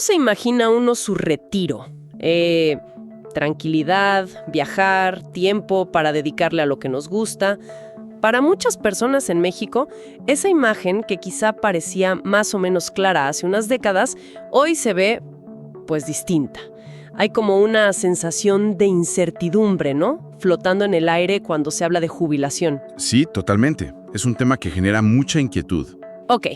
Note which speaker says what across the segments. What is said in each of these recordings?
Speaker 1: ¿Cómo se imagina uno su retiro? Tranquilidad, viajar, tiempo para dedicarle a lo que nos gusta. Para muchas personas en México, esa imagen que quizá parecía más o menos clara hace unas décadas, hoy se ve, pues, distinta. Hay como una sensación de incertidumbre, ¿no? Flotando en el aire cuando se habla de jubilación.
Speaker 2: Sí, totalmente. Es un tema que genera mucha inquietud.
Speaker 1: Ok,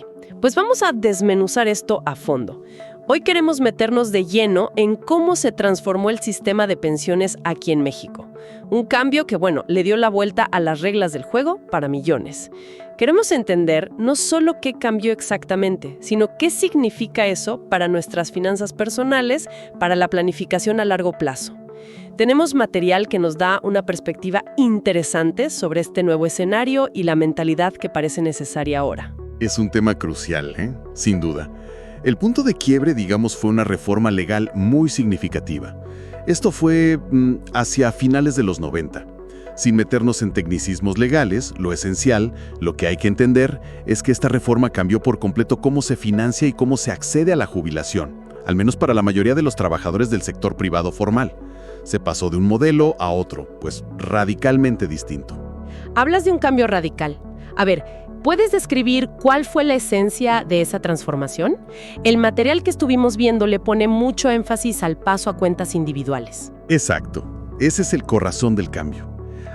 Speaker 1: pues vamos a desmenuzar esto a fondo. Hoy queremos meternos de lleno en cómo se transformó el sistema de pensiones aquí en México. Un cambio que, le dio la vuelta a las reglas del juego para millones. Queremos entender no solo qué cambió exactamente, sino qué significa eso para nuestras finanzas personales, para la planificación a largo plazo. Tenemos material que nos da una perspectiva interesante sobre este nuevo escenario y la mentalidad que parece necesaria ahora.
Speaker 2: Es un tema crucial, sin duda. El punto de quiebre, digamos, fue una reforma legal muy significativa. Esto fue hacia finales de los 90. Sin meternos en tecnicismos legales, lo esencial, lo que hay que entender, es que esta reforma cambió por completo cómo se financia y cómo se accede a la jubilación, al menos para la mayoría de los trabajadores del sector privado formal. Se pasó de un modelo a otro, pues radicalmente distinto.
Speaker 1: Hablas de un cambio radical. A ver, ¿puedes describir cuál fue la esencia de esa transformación? El material que estuvimos viendo le pone mucho énfasis al paso a cuentas individuales.
Speaker 2: Exacto. Ese es el corazón del cambio.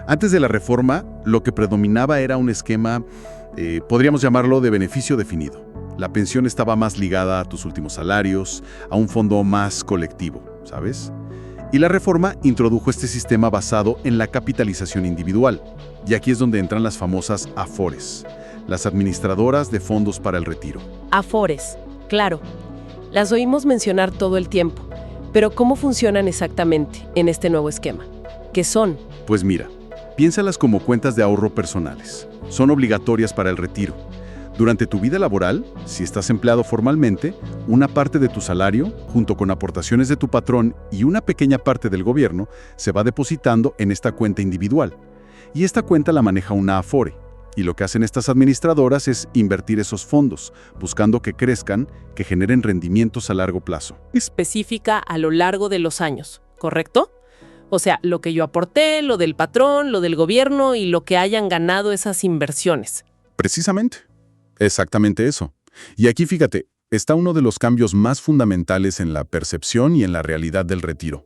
Speaker 2: Antes de la reforma, lo que predominaba era un esquema, podríamos llamarlo de beneficio definido. La pensión estaba más ligada a tus últimos salarios, a un fondo más colectivo, ¿sabes? Y la reforma introdujo este sistema basado en la capitalización individual. Y aquí es donde entran las famosas AFORES, las administradoras de fondos para el retiro.
Speaker 1: AFORES, claro. Las oímos mencionar todo el tiempo. Pero ¿cómo funcionan exactamente en este nuevo esquema? ¿Qué son?
Speaker 2: Pues mira, piénsalas como cuentas de ahorro personales. Son obligatorias para el retiro. Durante tu vida laboral, si estás empleado formalmente, una parte de tu salario, junto con aportaciones de tu patrón y una pequeña parte del gobierno, se va depositando en esta cuenta individual. Y esta cuenta la maneja una AFORE. Y lo que hacen estas administradoras es invertir esos fondos, buscando que crezcan, que generen rendimientos a largo plazo.
Speaker 1: Específica a lo largo de los años, ¿correcto? O sea, lo que yo aporté, lo del patrón, lo del gobierno y lo que hayan ganado esas inversiones.
Speaker 2: Precisamente. Exactamente eso. Y aquí, fíjate, está uno de los cambios más fundamentales en la percepción y en la realidad del retiro.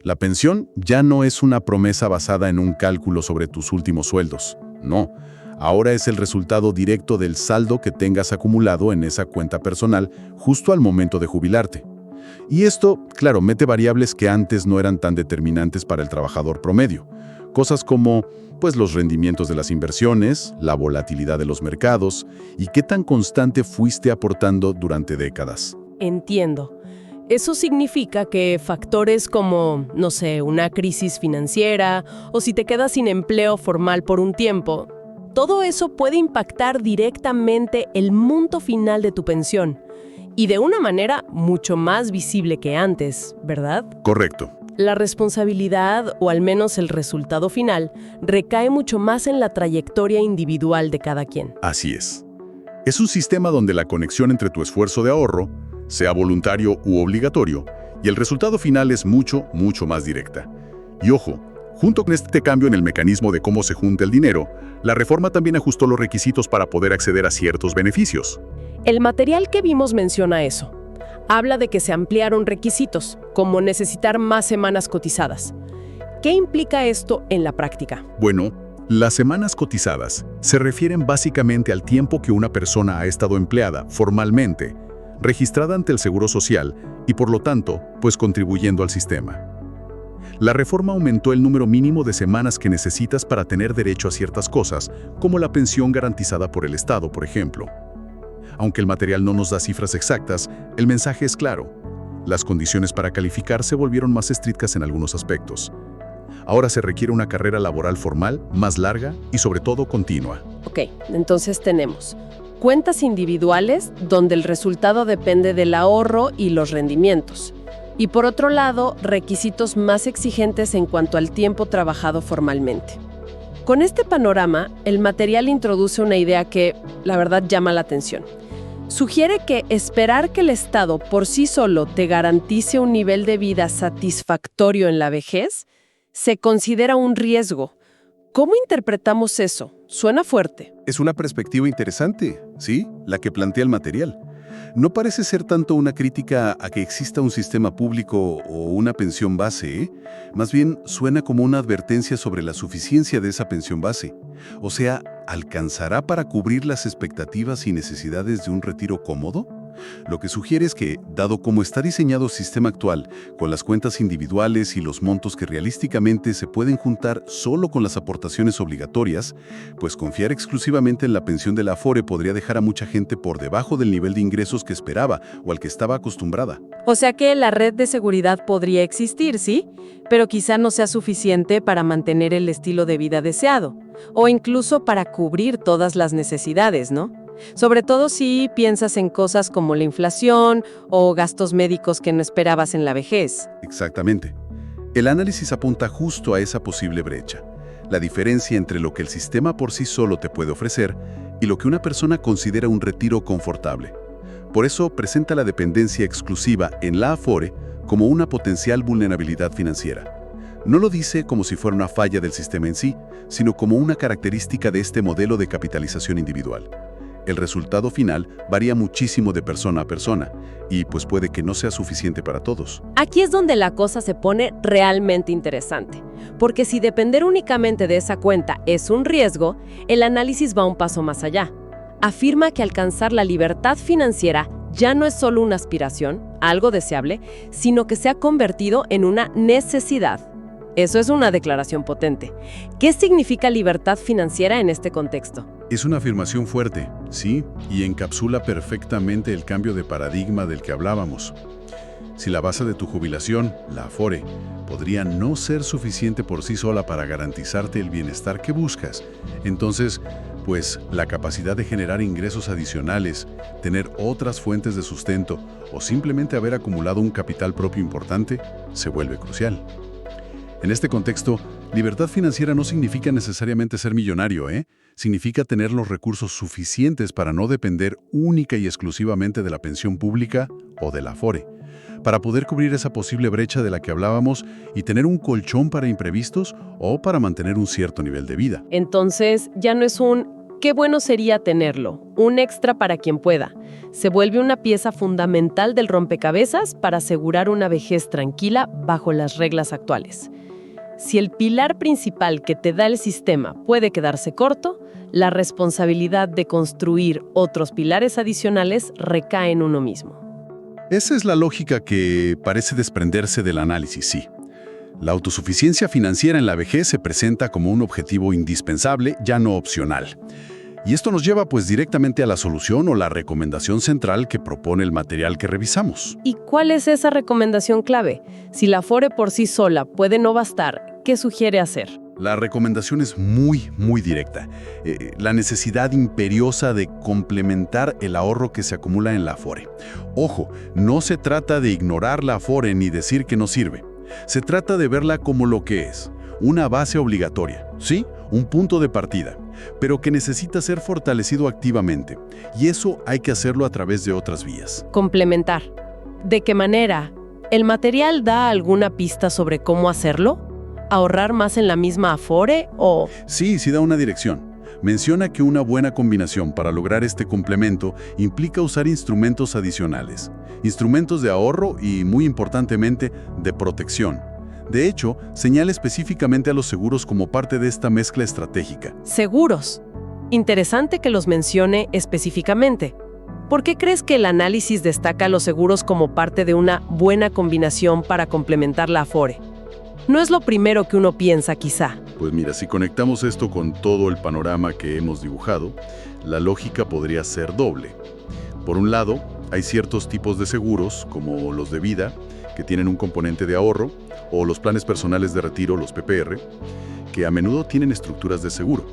Speaker 2: La pensión ya no es una promesa basada en un cálculo sobre tus últimos sueldos. No. Ahora es el resultado directo del saldo que tengas acumulado en esa cuenta personal justo al momento de jubilarte. Y esto, claro, mete variables que antes no eran tan determinantes para el trabajador promedio. Cosas como, los rendimientos de las inversiones, la volatilidad de los mercados y qué tan constante fuiste aportando durante décadas.
Speaker 1: Entiendo. Eso significa que factores como, una crisis financiera o si te quedas sin empleo formal por un tiempo, todo eso puede impactar directamente el monto final de tu pensión y de una manera mucho más visible que antes, ¿verdad?
Speaker 2: Correcto.
Speaker 1: La responsabilidad, o al menos el resultado final, recae mucho más en la trayectoria individual de cada quien.
Speaker 2: Así es. Es un sistema donde la conexión entre tu esfuerzo de ahorro, sea voluntario u obligatorio, y el resultado final es mucho, mucho más directa. Y ojo, junto con este cambio en el mecanismo de cómo se junta el dinero, la reforma también ajustó los requisitos para poder acceder a ciertos beneficios.
Speaker 1: El material que vimos menciona eso. Habla de que se ampliaron requisitos, como necesitar más semanas cotizadas. ¿Qué implica esto en la práctica?
Speaker 2: Bueno, las semanas cotizadas se refieren básicamente al tiempo que una persona ha estado empleada formalmente, registrada ante el Seguro Social y por lo tanto, contribuyendo al sistema. La reforma aumentó el número mínimo de semanas que necesitas para tener derecho a ciertas cosas, como la pensión garantizada por el Estado, por ejemplo. Aunque el material no nos da cifras exactas, el mensaje es claro. Las condiciones para calificar se volvieron más estrictas en algunos aspectos. Ahora se requiere una carrera laboral formal, más larga y sobre todo continua.
Speaker 1: Ok, entonces tenemos cuentas individuales donde el resultado depende del ahorro y los rendimientos. Y por otro lado, requisitos más exigentes en cuanto al tiempo trabajado formalmente. Con este panorama, el material introduce una idea que, la verdad, llama la atención. Sugiere que esperar que el Estado por sí solo te garantice un nivel de vida satisfactorio en la vejez se considera un riesgo. ¿Cómo interpretamos eso? Suena fuerte.
Speaker 3: Es una perspectiva interesante, ¿sí? La que plantea el material. No parece ser tanto una crítica a que exista un sistema público o una pensión base, ¿eh? Más bien suena como una advertencia sobre la suficiencia de esa pensión base. O sea, ¿alcanzará para cubrir las expectativas y necesidades de un retiro cómodo? Lo que sugiere es que, dado cómo está diseñado el sistema actual, con las cuentas individuales y los montos que realísticamente se pueden juntar solo con las aportaciones obligatorias, pues confiar exclusivamente en la pensión de la Afore podría dejar a mucha gente por debajo del nivel de ingresos que esperaba o al que estaba acostumbrada.
Speaker 1: O sea que la red de seguridad podría existir, ¿sí? Pero quizá no sea suficiente para mantener el estilo de vida deseado, o incluso para cubrir todas las necesidades, ¿no? Sobre todo si piensas en cosas como la inflación o gastos médicos que no esperabas en la vejez.
Speaker 3: Exactamente. El análisis apunta justo a esa posible brecha, la diferencia entre lo que el sistema por sí solo te puede ofrecer y lo que una persona considera un retiro confortable. Por eso presenta la dependencia exclusiva en la Afore como una potencial vulnerabilidad financiera. No lo dice como si fuera una falla del sistema en sí, sino como una característica de este modelo de capitalización individual. El resultado final varía muchísimo de persona a persona y pues puede que no sea suficiente para todos.
Speaker 1: Aquí es donde la cosa se pone realmente interesante, porque si depender únicamente de esa cuenta es un riesgo, el análisis va un paso más allá. Afirma que alcanzar la libertad financiera ya no es solo una aspiración, algo deseable, sino que se ha convertido en una necesidad. Eso es una declaración potente. ¿Qué significa libertad financiera en este contexto?
Speaker 3: Es una afirmación fuerte, sí, y encapsula perfectamente el cambio de paradigma del que hablábamos. Si la base de tu jubilación, la Afore, podría no ser suficiente por sí sola para garantizarte el bienestar que buscas, entonces, pues, la capacidad de generar ingresos adicionales, tener otras fuentes de sustento o simplemente haber acumulado un capital propio importante, se vuelve crucial. En este contexto, libertad financiera no significa necesariamente ser millonario, ¿eh? Significa tener los recursos suficientes para no depender única y exclusivamente de la pensión pública o de la Afore, para poder cubrir esa posible brecha de la que hablábamos y tener un colchón para imprevistos o para mantener un cierto nivel de vida.
Speaker 1: Entonces, ya no es qué bueno sería tenerlo, un extra para quien pueda. Se vuelve una pieza fundamental del rompecabezas para asegurar una vejez tranquila bajo las reglas actuales. Si el pilar principal que te da el sistema puede quedarse corto, la responsabilidad de construir otros pilares adicionales recae en uno mismo.
Speaker 3: Esa es la lógica que parece desprenderse del análisis, sí. La autosuficiencia financiera en la vejez se presenta como un objetivo indispensable, ya no opcional. Y esto nos lleva pues directamente a la solución o la recomendación central que propone el material que revisamos.
Speaker 1: ¿Y cuál es esa recomendación clave? Si la Afore por sí sola puede no bastar, ¿qué sugiere hacer?
Speaker 3: La recomendación es muy directa. La necesidad imperiosa de complementar el ahorro que se acumula en la Afore. Ojo, no se trata de ignorar la Afore ni decir que no sirve. Se trata de verla como lo que es, una base obligatoria, ¿sí? Un punto de partida, pero que necesita ser fortalecido activamente. Y eso hay que hacerlo a través de otras vías.
Speaker 1: Complementar. ¿De qué manera? ¿El material da alguna pista sobre cómo hacerlo? ¿Ahorrar más en la misma Afore o...?
Speaker 3: Sí da una dirección. Menciona que una buena combinación para lograr este complemento implica usar instrumentos adicionales. Instrumentos de ahorro y, muy importantemente, de protección. De hecho, señala específicamente a los seguros como parte de esta mezcla estratégica.
Speaker 1: Seguros. Interesante que los mencione específicamente. ¿Por qué crees que el análisis destaca a los seguros como parte de una buena combinación para complementar la Afore? No es lo primero que uno piensa, quizá.
Speaker 3: Pues mira, si conectamos esto con todo el panorama que hemos dibujado, la lógica podría ser doble. Por un lado, hay ciertos tipos de seguros, como los de vida, que tienen un componente de ahorro, o los planes personales de retiro, los PPR, que a menudo tienen estructuras de seguro.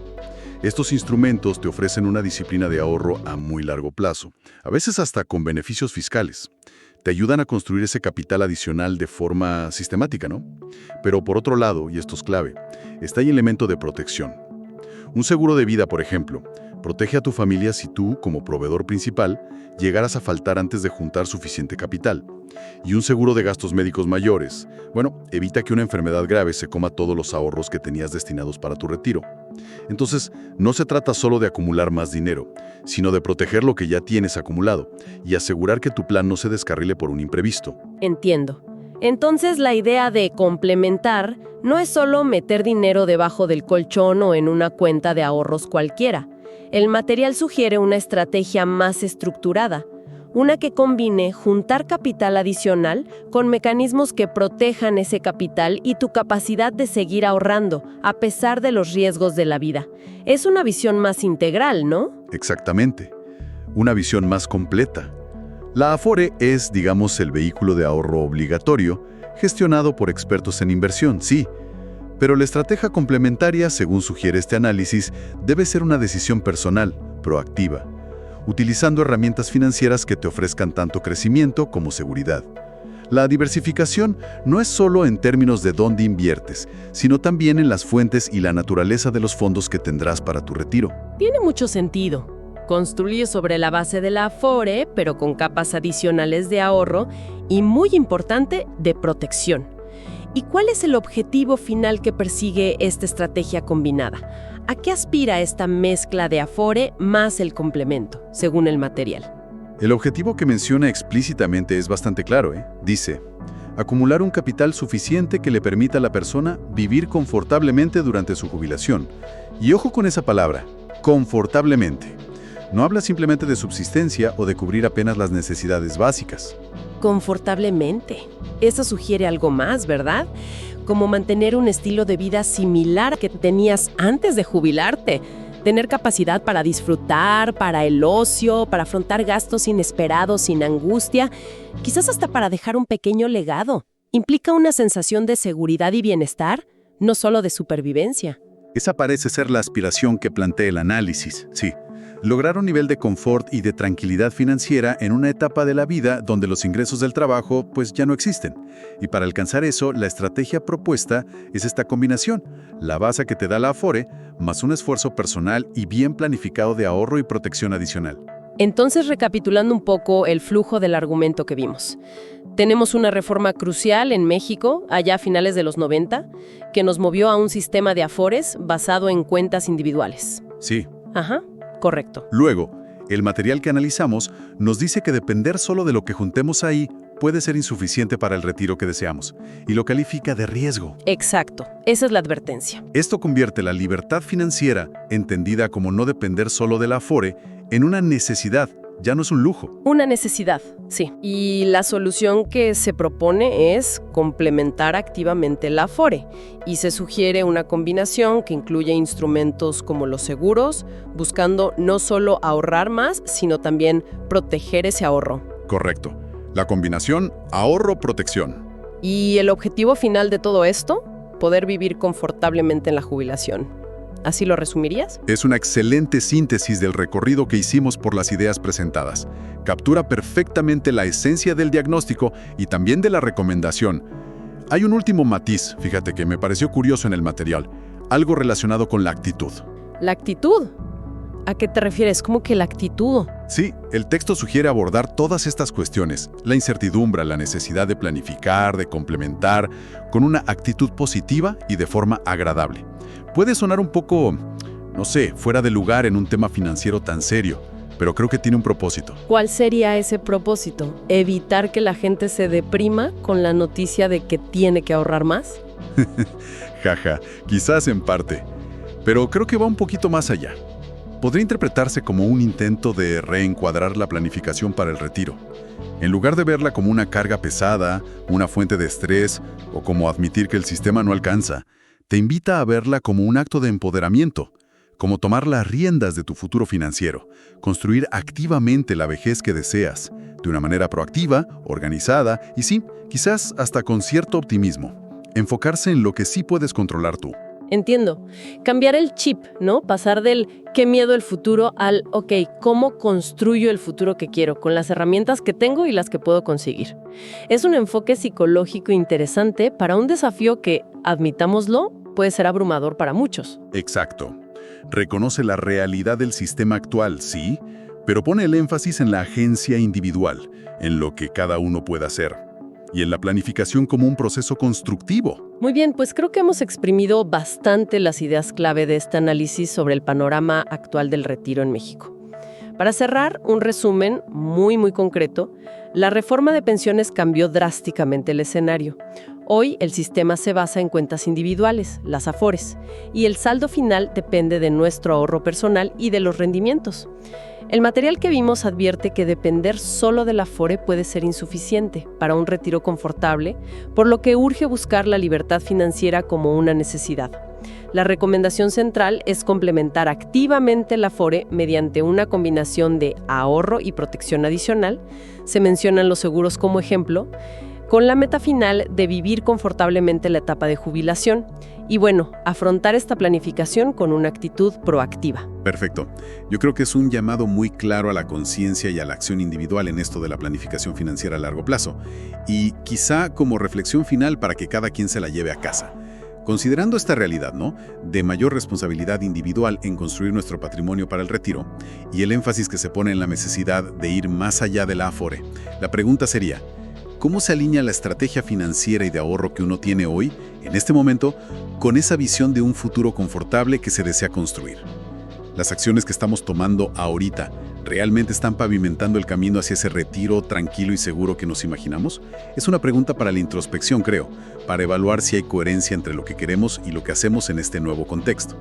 Speaker 3: Estos instrumentos te ofrecen una disciplina de ahorro a muy largo plazo, a veces hasta con beneficios fiscales. Te ayudan a construir ese capital adicional de forma sistemática, ¿no? Pero por otro lado, y esto es clave, está el elemento de protección. Un seguro de vida, por ejemplo, Protege a tu familia si tú, como proveedor principal, llegaras a faltar antes de juntar suficiente capital. Y un seguro de gastos médicos mayores. Bueno, evita que una enfermedad grave se coma todos los ahorros que tenías destinados para tu retiro. Entonces, no se trata solo de acumular más dinero, sino de proteger lo que ya tienes acumulado y asegurar que tu plan no se descarrile por un imprevisto.
Speaker 1: Entiendo. Entonces la idea de complementar no es solo meter dinero debajo del colchón o en una cuenta de ahorros cualquiera. El material sugiere una estrategia más estructurada, una que combine juntar capital adicional con mecanismos que protejan ese capital y tu capacidad de seguir ahorrando, a pesar de los riesgos de la vida. Es una visión más integral, ¿no?
Speaker 3: Exactamente. Una visión más completa. La Afore es, digamos, el vehículo de ahorro obligatorio, gestionado por expertos en inversión, sí. Pero la estrategia complementaria, según sugiere este análisis, debe ser una decisión personal, proactiva, utilizando herramientas financieras que te ofrezcan tanto crecimiento como seguridad. La diversificación no es solo en términos de dónde inviertes, sino también en las fuentes y la naturaleza de los fondos que tendrás para tu retiro.
Speaker 1: Tiene mucho sentido. Construye sobre la base de la Afore, pero con capas adicionales de ahorro y, muy importante, de protección. ¿Y cuál es el objetivo final que persigue esta estrategia combinada? ¿A qué aspira esta mezcla de Afore más el complemento, según el material?
Speaker 3: El objetivo que menciona explícitamente es bastante claro, Dice, acumular un capital suficiente que le permita a la persona vivir confortablemente durante su jubilación. Y ojo con esa palabra, confortablemente. No habla simplemente de subsistencia o de cubrir apenas las necesidades básicas.
Speaker 1: Confortablemente. Eso sugiere algo más, ¿verdad? Como mantener un estilo de vida similar que tenías antes de jubilarte. Tener capacidad para disfrutar, para el ocio, para afrontar gastos inesperados sin angustia, quizás hasta para dejar un pequeño legado. Implica una sensación de seguridad y bienestar, no solo de supervivencia.
Speaker 3: Esa parece ser la aspiración que plantea el análisis, sí. Lograr un nivel de confort y de tranquilidad financiera en una etapa de la vida donde los ingresos del trabajo pues ya no existen. Y para alcanzar eso, la estrategia propuesta es esta combinación, la base que te da la Afore, más un esfuerzo personal y bien planificado de ahorro y protección adicional.
Speaker 1: Entonces, recapitulando un poco el flujo del argumento que vimos. Tenemos una reforma crucial en México, allá a finales de los 90, que nos movió a un sistema de Afores basado en cuentas individuales.
Speaker 3: Sí.
Speaker 1: Ajá. Correcto.
Speaker 3: Luego, el material que analizamos nos dice que depender solo de lo que juntemos ahí puede ser insuficiente para el retiro que deseamos, y lo califica de riesgo.
Speaker 1: Exacto. Esa es la advertencia.
Speaker 3: Esto convierte la libertad financiera, entendida como no depender solo de la Afore, en una necesidad, ya no es un lujo.
Speaker 1: Una necesidad, sí. Y la solución que se propone es complementar activamente la Afore. Y se sugiere una combinación que incluye instrumentos como los seguros, buscando no solo ahorrar más, sino también proteger ese ahorro.
Speaker 3: Correcto. La combinación ahorro-protección.
Speaker 1: Y el objetivo final de todo esto, poder vivir confortablemente en la jubilación. ¿Así lo resumirías?
Speaker 3: Es una excelente síntesis del recorrido que hicimos por las ideas presentadas. Captura perfectamente la esencia del diagnóstico y también de la recomendación. Hay un último matiz, fíjate, que me pareció curioso en el material. Algo relacionado con la actitud.
Speaker 1: ¿La actitud? ¿A qué te refieres? ¿Cómo que la actitud?
Speaker 3: Sí, el texto sugiere abordar todas estas cuestiones. La incertidumbre, la necesidad de planificar, de complementar, con una actitud positiva y de forma agradable. Puede sonar un poco, no sé, fuera de lugar en un tema financiero tan serio, pero creo que tiene un propósito.
Speaker 1: ¿Cuál sería ese propósito? ¿Evitar que la gente se deprima con la noticia de que tiene que ahorrar más?
Speaker 3: Jaja, quizás en parte, pero creo que va un poquito más allá. Podría interpretarse como un intento de reencuadrar la planificación para el retiro. En lugar de verla como una carga pesada, una fuente de estrés o como admitir que el sistema no alcanza, te invita a verla como un acto de empoderamiento, como tomar las riendas de tu futuro financiero, construir activamente la vejez que deseas, de una manera proactiva, organizada y sí, quizás hasta con cierto optimismo. Enfocarse en lo que sí puedes controlar tú.
Speaker 1: Entiendo. Cambiar el chip, ¿no? Pasar del qué miedo el futuro al, ok, ¿cómo construyo el futuro que quiero? Con las herramientas que tengo y las que puedo conseguir. Es un enfoque psicológico interesante para un desafío que, admitámoslo, puede ser abrumador para muchos.
Speaker 3: Exacto. Reconoce la realidad del sistema actual, sí, pero pone el énfasis en la agencia individual, en lo que cada uno puede hacer, y en la planificación como un proceso constructivo.
Speaker 1: Muy bien, pues creo que hemos exprimido bastante las ideas clave de este análisis sobre el panorama actual del retiro en México. Para cerrar, un resumen muy concreto, la reforma de pensiones cambió drásticamente el escenario. Hoy el sistema se basa en cuentas individuales, las Afores, y el saldo final depende de nuestro ahorro personal y de los rendimientos. El material que vimos advierte que depender solo del Afore puede ser insuficiente para un retiro confortable, por lo que urge buscar la libertad financiera como una necesidad. La recomendación central es complementar activamente el Afore mediante una combinación de ahorro y protección adicional, se mencionan los seguros como ejemplo, con la meta final de vivir confortablemente la etapa de jubilación y, afrontar esta planificación con una actitud proactiva.
Speaker 3: Perfecto. Yo creo que es un llamado muy claro a la conciencia y a la acción individual en esto de la planificación financiera a largo plazo. Y quizá como reflexión final para que cada quien se la lleve a casa. Considerando esta realidad, de mayor responsabilidad individual en construir nuestro patrimonio para el retiro y el énfasis que se pone en la necesidad de ir más allá de la Afore, la pregunta sería, ¿cómo se alinea la estrategia financiera y de ahorro que uno tiene hoy, en este momento, con esa visión de un futuro confortable que se desea construir? ¿Las acciones que estamos tomando ahorita realmente están pavimentando el camino hacia ese retiro tranquilo y seguro que nos imaginamos? Es una pregunta para la introspección, creo, para evaluar si hay coherencia entre lo que queremos y lo que hacemos en este nuevo contexto.